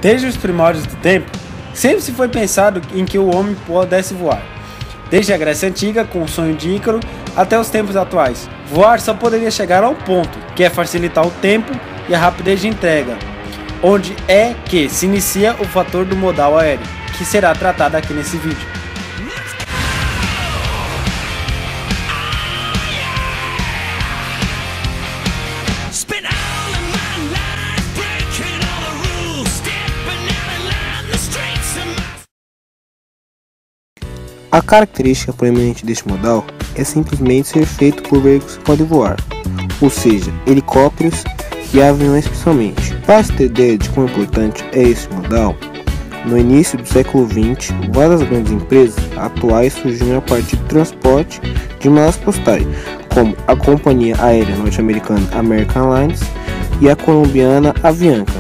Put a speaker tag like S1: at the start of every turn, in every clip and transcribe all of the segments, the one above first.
S1: Desde os primórdios do tempo, sempre se foi pensado em que o homem pudesse voar. Desde a Grécia Antiga, com o sonho de Ícaro, até os tempos atuais. Voar só poderia chegar a um ponto, que é facilitar o tempo e a rapidez de entrega, onde é que se inicia o fator do modal aéreo, que será tratado aqui nesse vídeo.
S2: A característica proeminente deste modal é simplesmente ser feito por veículos que podem voar, ou seja, helicópteros e aviões principalmente. Para se ter ideia de quão importante é esse modal, no início do século XX, várias grandes empresas atuais surgiram a partir do transporte de malas postais, como a companhia aérea norte-americana American Airlines e a colombiana Avianca,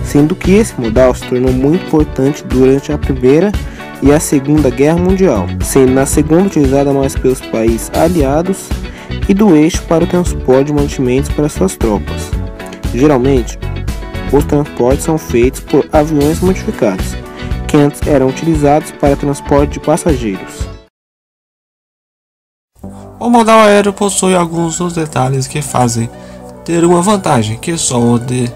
S2: sendo que esse modal se tornou muito importante durante a Primeira e a Segunda Guerra Mundial, sendo na segunda utilizada mais pelos países aliados e do eixo para o transporte de mantimentos para suas tropas. Geralmente, os transportes são feitos por aviões modificados, que antes eram utilizados para transporte de passageiros.
S3: O modal aéreo possui alguns dos detalhes que fazem ter uma vantagem, que só o de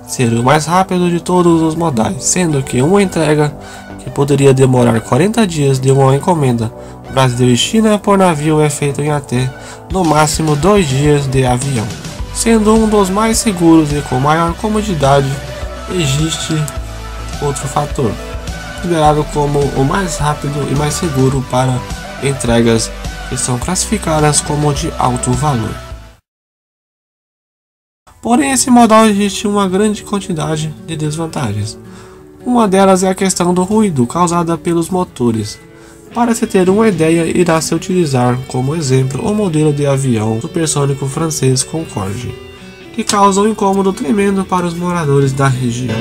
S3: ser o mais rápido de todos os modais, sendo que uma entrega que poderia demorar 40 dias de uma encomenda Brasil e China por navio é feito em até, no máximo, 2 dias de avião. Sendo um dos mais seguros e com maior comodidade, existe outro fator, considerado como o mais rápido e mais seguro para entregas que são classificadas como de alto valor. Porém, esse modal existe uma grande quantidade de desvantagens. Uma delas é a questão do ruído causada pelos motores. Para se ter uma ideia, irá se utilizar como exemplo o modelo de avião supersônico francês Concorde, que causa um incômodo tremendo para os moradores da região.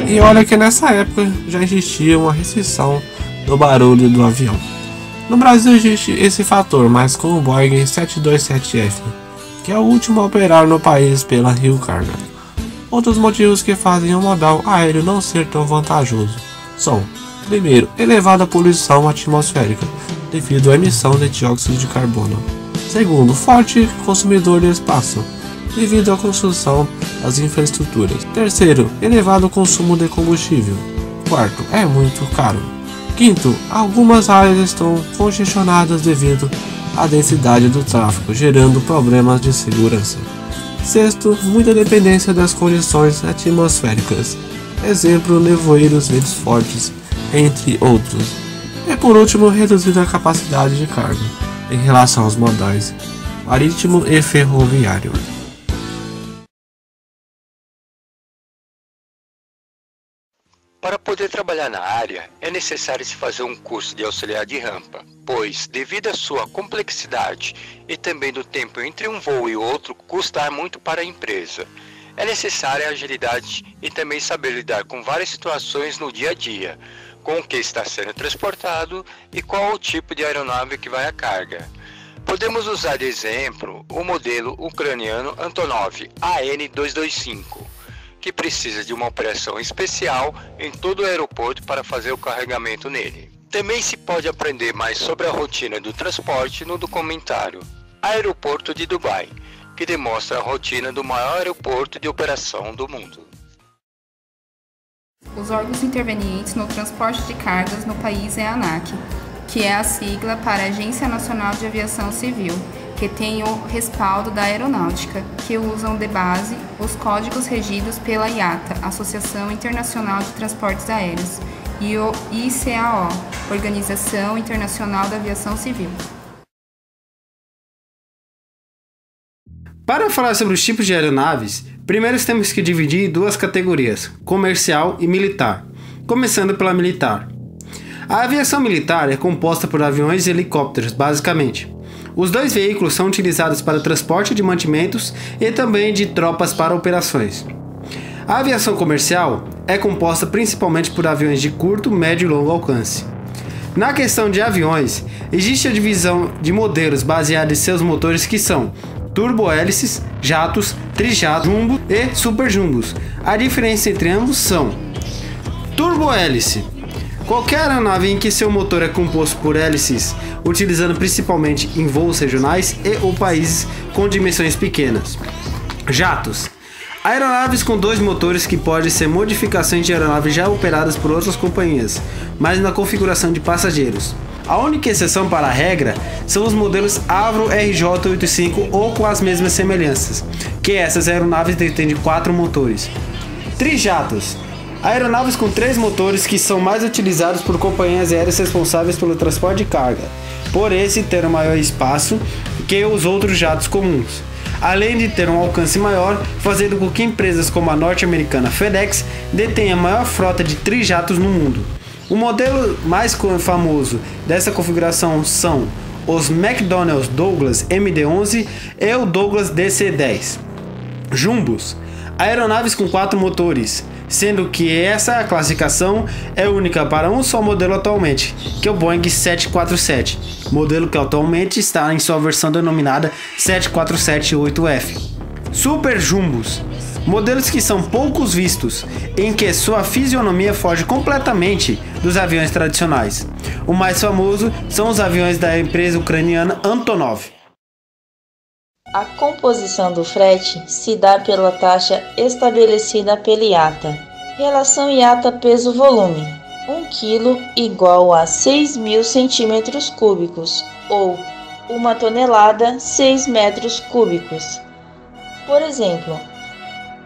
S3: E olha que nessa época já existia uma restrição do barulho do avião. No Brasil existe esse fator, mas com o Boeing 727F, que é o último a operar no país pela Rio Carga. Outros motivos que fazem o modal aéreo não ser tão vantajoso são: primeiro, elevada poluição atmosférica devido à emissão de dióxido de carbono. Segundo, forte consumidor de espaço devido à construção das infraestruturas. Terceiro, elevado consumo de combustível. Quarto, é muito caro. Quinto, algumas áreas estão congestionadas devido à densidade do tráfego, gerando problemas de segurança. Sexto, muita dependência das condições atmosféricas. Exemplo, nevoeiros, ventos fortes, entre outros. E por último, reduzida capacidade de carga em relação aos modais marítimo e ferroviário.
S4: Para poder trabalhar na área, é necessário se fazer um curso de auxiliar de rampa, pois, devido à sua complexidade e também do tempo entre um voo e outro, custa muito para a empresa. É necessária agilidade e também saber lidar com várias situações no dia a dia, com o que está sendo transportado e qual o tipo de aeronave que vai à carga. Podemos usar de exemplo o modelo ucraniano Antonov AN-225, que precisa de uma operação especial em todo o aeroporto para fazer o carregamento nele. Também se pode aprender mais sobre a rotina do transporte no documentário Aeroporto de Dubai, que demonstra a rotina do maior aeroporto de operação do mundo.
S5: Os órgãos intervenientes no transporte de cargas no país é a ANAC, que é a sigla para Agência Nacional de Aviação Civil, que tem o respaldo da aeronáutica, que usam de base os códigos regidos pela IATA, Associação Internacional de Transportes Aéreos, e o ICAO, Organização Internacional da Aviação Civil.
S1: Para falar sobre os tipos de aeronaves, primeiro temos que dividir em duas categorias, comercial e militar, começando pela militar. A aviação militar é composta por aviões e helicópteros, basicamente. Os dois veículos são utilizados para transporte de mantimentos e também de tropas para operações. A aviação comercial é composta principalmente por aviões de curto, médio e longo alcance. Na questão de aviões, existe a divisão de modelos baseada em seus motores que são turbohélices, jatos, trijatos, jumbo e superjumbos. A diferença entre ambos são: turbohélice. Qualquer aeronave em que seu motor é composto por hélices, utilizando principalmente em voos regionais e ou países com dimensões pequenas. Jatos. Aeronaves com dois motores que podem ser modificações de aeronaves já operadas por outras companhias, mas na configuração de passageiros. A única exceção para a regra são os modelos Avro RJ-85 ou com as mesmas semelhanças, que essas aeronaves detêm 4 motores. Trijatos. Aeronaves com 3 motores que são mais utilizados por companhias aéreas responsáveis pelo transporte de carga, por esse ter um maior espaço que os outros jatos comuns, além de ter um alcance maior, fazendo com que empresas como a norte-americana FedEx detenha a maior frota de trijatos no mundo. O modelo mais famoso dessa configuração são os McDonnell Douglas MD-11 e o Douglas DC-10. Jumbos. Aeronaves com 4 motores, sendo que essa classificação é única para um só modelo atualmente, que é o Boeing 747, modelo que atualmente está em sua versão denominada 747-8F. Super Jumbos, modelos que são poucos vistos, em que sua fisionomia foge completamente dos aviões tradicionais. O mais famoso são os aviões da empresa ucraniana Antonov.
S6: A composição do frete se dá pela taxa estabelecida pela IATA. Relação IATA peso-volume: 1 kg igual a 6.000 cm3, ou 1 tonelada 6 metros cúbicos. Por exemplo,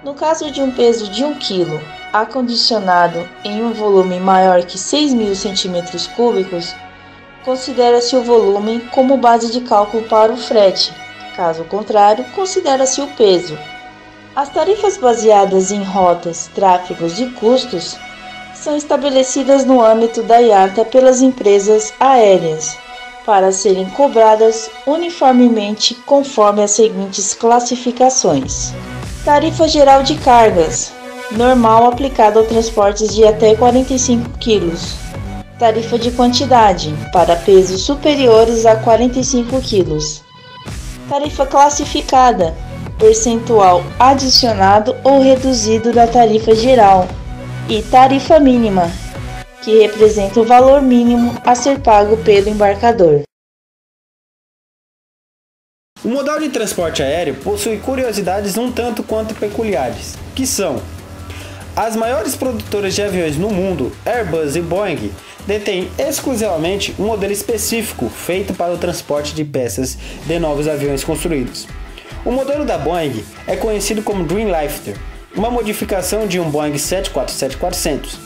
S6: no caso de um peso de 1 kg acondicionado em um volume maior que 6.000 cm3, considera-se o volume como base de cálculo para o frete. Caso contrário, considera-se o peso. As tarifas baseadas em rotas, tráfegos e custos são estabelecidas no âmbito da IATA pelas empresas aéreas, para serem cobradas uniformemente conforme as seguintes classificações. Tarifa geral de cargas, normal aplicada ao transportes de até 45 kg. Tarifa de quantidade, para pesos superiores a 45 kg. Tarifa classificada, percentual adicionado ou reduzido da tarifa geral. E tarifa mínima, que representa o valor mínimo a ser pago pelo embarcador.
S1: O modal de transporte aéreo possui curiosidades um tanto quanto peculiares, que são: as maiores produtoras de aviões no mundo, Airbus e Boeing, detêm exclusivamente um modelo específico feito para o transporte de peças de novos aviões construídos. O modelo da Boeing é conhecido como Dreamlifter, uma modificação de um Boeing 747-400,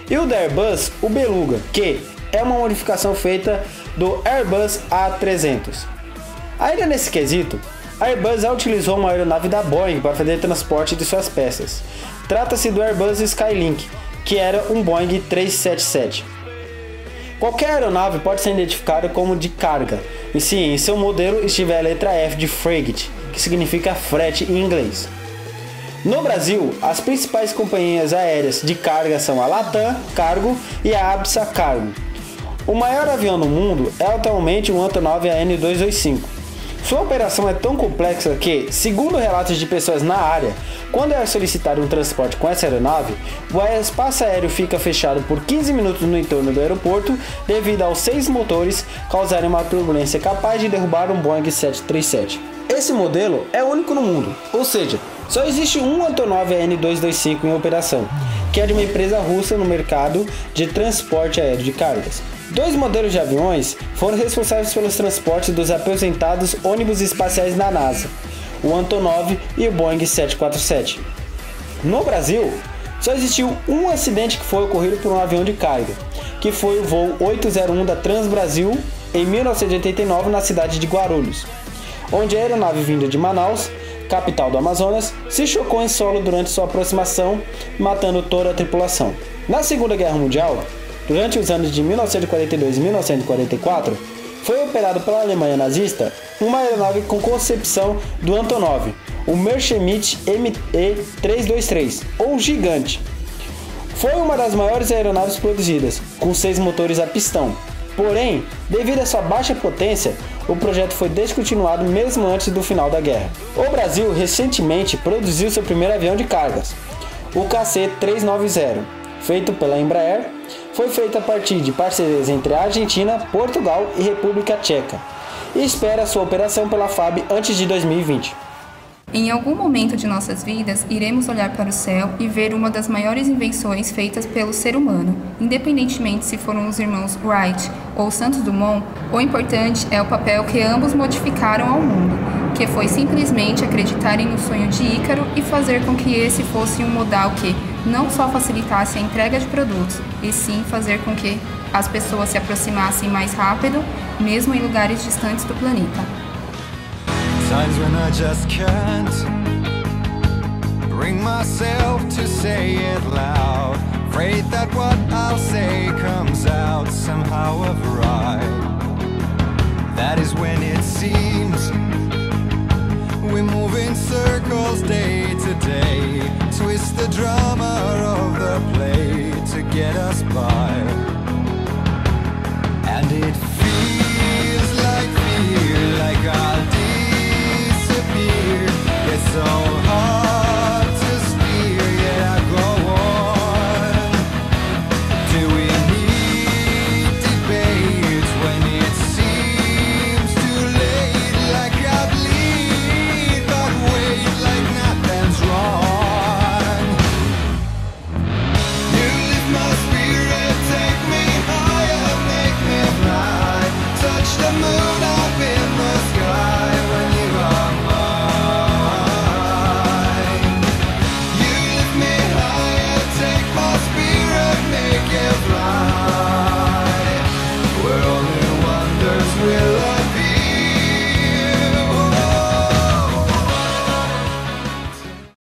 S1: e o da Airbus, o Beluga, que é uma modificação feita do Airbus A300. Ainda nesse quesito, a Airbus já utilizou uma aeronave da Boeing para fazer transporte de suas peças. Trata-se do Airbus Skylink, que era um Boeing 377. Qualquer aeronave pode ser identificada como de carga, e se em seu modelo estiver a letra F de Frigate, que significa frete em inglês. No Brasil, as principais companhias aéreas de carga são a Latam Cargo e a Absa Cargo. O maior avião no mundo é atualmente o Antonov AN-225. Sua operação é tão complexa que, segundo relatos de pessoas na área, quando é solicitado um transporte com essa aeronave, o espaço aéreo fica fechado por 15 minutos no entorno do aeroporto devido aos 6 motores causarem uma turbulência capaz de derrubar um Boeing 737. Esse modelo é único no mundo, ou seja, só existe um Antonov AN-225 em operação, que é de uma empresa russa no mercado de transporte aéreo de cargas. 2 modelos de aviões foram responsáveis pelos transportes dos aposentados ônibus espaciais da NASA, o Antonov e o Boeing 747. No Brasil, só existiu um acidente que foi ocorrido por um avião de carga, que foi o voo 801 da Transbrasil em 1989 na cidade de Guarulhos, onde a aeronave vinda de Manaus, capital do Amazonas, se chocou em solo durante sua aproximação, matando toda a tripulação. Na Segunda Guerra Mundial, durante os anos de 1942 e 1944, foi operado pela Alemanha nazista uma aeronave com concepção do Antonov, o Messerschmitt Me-323, ou Gigante. Foi uma das maiores aeronaves produzidas, com 6 motores a pistão. Porém, devido à sua baixa potência, o projeto foi descontinuado mesmo antes do final da guerra. O Brasil recentemente produziu seu primeiro avião de cargas, o KC-390, feito pela Embraer. Foi feito a partir de parcerias entre a Argentina, Portugal e República Tcheca, e espera sua operação pela FAB antes de 2020.
S5: Em algum momento de nossas vidas, iremos olhar para o céu e ver uma das maiores invenções feitas pelo ser humano. Independentemente se foram os irmãos Wright ou Santos Dumont, o importante é o papel que ambos modificaram ao mundo, que foi simplesmente acreditarem no sonho de Ícaro e fazer com que esse fosse um modal que não só facilitasse a entrega de produtos, e sim fazer com que as pessoas se aproximassem mais rápido, mesmo em lugares distantes do planeta.
S7: Times when I just can't bring myself to say it loud. Afraid that what I'll say comes out somehow of right. That is when it seems we move in circles day to day.